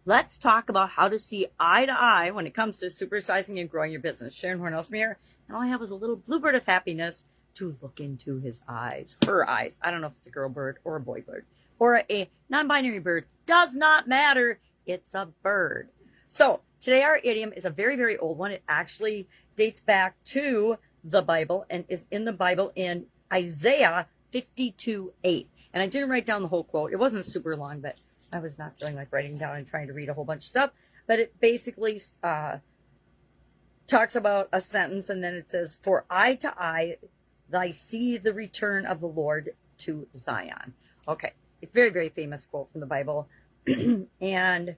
Let's talk about how to see eye to eye when it comes to supersizing and growing your business. Sharon Horne-Ellstrom here, and all I have is a little bluebird of happiness to look into his eyes, her eyes. I don't know if it's a girl bird or a boy bird or a non-binary bird. Does not matter. It's a bird. So today our idiom is a very, very old one. It actually dates back to the Bible and is in the Bible in Isaiah 52:8. And I didn't write down the whole quote. It wasn't super long, but I was not feeling like writing down and trying to read a whole bunch of stuff. But it basically talks about a sentence, and then it says, "For eye to eye, thy see the return of the Lord to Zion." Okay, it's a very, very famous quote from the Bible. And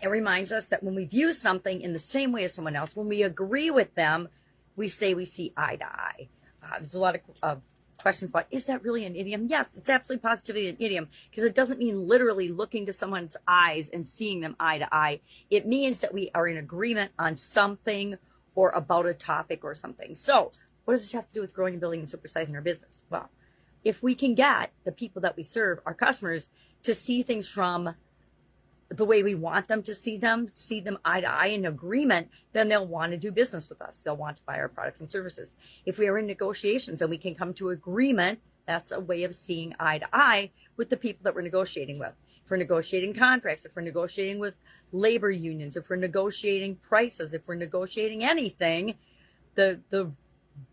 it reminds us that when we view something in the same way as someone else, when we agree with them, we say we see eye to eye. There's a lot of questions about, is that really an idiom? Yes, it's absolutely positively an idiom, because it doesn't mean literally looking to someone's eyes and seeing them eye to eye. It means that we are in agreement on something or about a topic or something. So what does this have to do with growing and building and supersizing our business? Well, if we can get the people that we serve, our customers, to see things from the way we want them to see them eye to eye in agreement, then they'll want to do business with us. They'll want to buy our products and services. If we are in negotiations and we can come to agreement, that's a way of seeing eye to eye with the people that we're negotiating with. If we're negotiating contracts, if we're negotiating with labor unions, if we're negotiating prices, if we're negotiating anything, the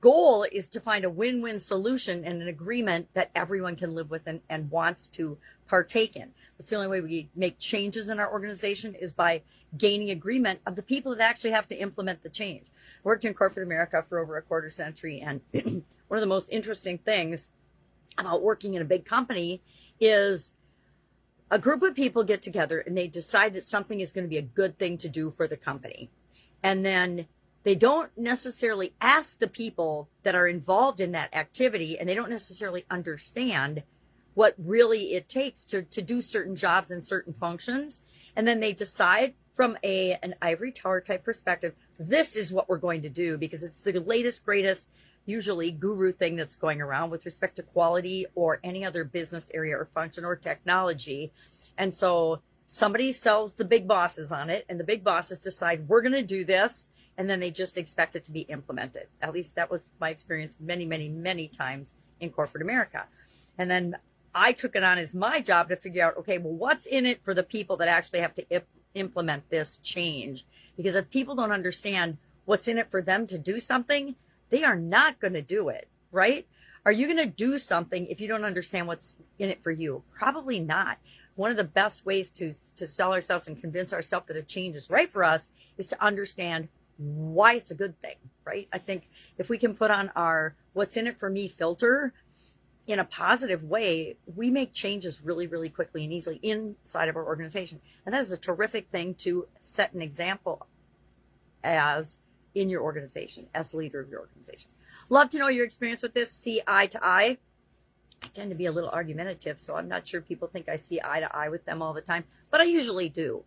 goal is to find a win-win solution and an agreement that everyone can live with and wants to partake in. That's the only way we make changes in our organization, is by gaining agreement of the people that actually have to implement the change. I worked in corporate America for over a quarter century, and one of the most interesting things about working in a big company is a group of people get together and they decide that something is going to be a good thing to do for the company. And then they don't necessarily ask the people that are involved in that activity, and they don't necessarily understand what really it takes to do certain jobs and certain functions. And then they decide from an ivory tower type perspective, this is what we're going to do, because it's the latest, greatest, usually guru thing that's going around with respect to quality or any other business area or function or technology. And so somebody sells the big bosses on it, and the big bosses decide, we're going to do this. And then they just expect it to be implemented. At least that was my experience many, many, many times in corporate America. And then I took it on as my job to figure out, okay, well, what's in it for the people that actually have to implement this change? Because if people don't understand what's in it for them to do something, they are not going to do it, right? Are you going to do something if you don't understand what's in it for you? Probably not. One of the best ways to sell ourselves and convince ourselves that a change is right for us is to understand why it's a good thing, right? I think if we can put on our what's in it for me filter in a positive way, we make changes really, really quickly and easily inside of our organization. And that is a terrific thing to set an example as in your organization, as the leader of your organization. Love to know your experience with this. See eye to eye. I tend to be a little argumentative, so I'm not sure people think I see eye to eye with them all the time, but I usually do.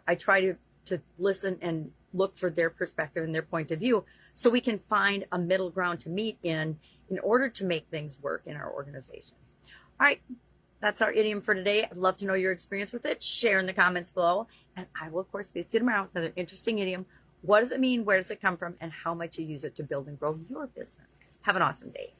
I try to listen and look for their perspective and their point of view, so we can find a middle ground to meet in order to make things work in our organization. All right, that's our idiom for today. I'd love to know your experience with it. Share in the comments below, and I will, of course, be see you tomorrow with another interesting idiom. What does it mean? Where does it come from? And how might you use it to build and grow your business? Have an awesome day.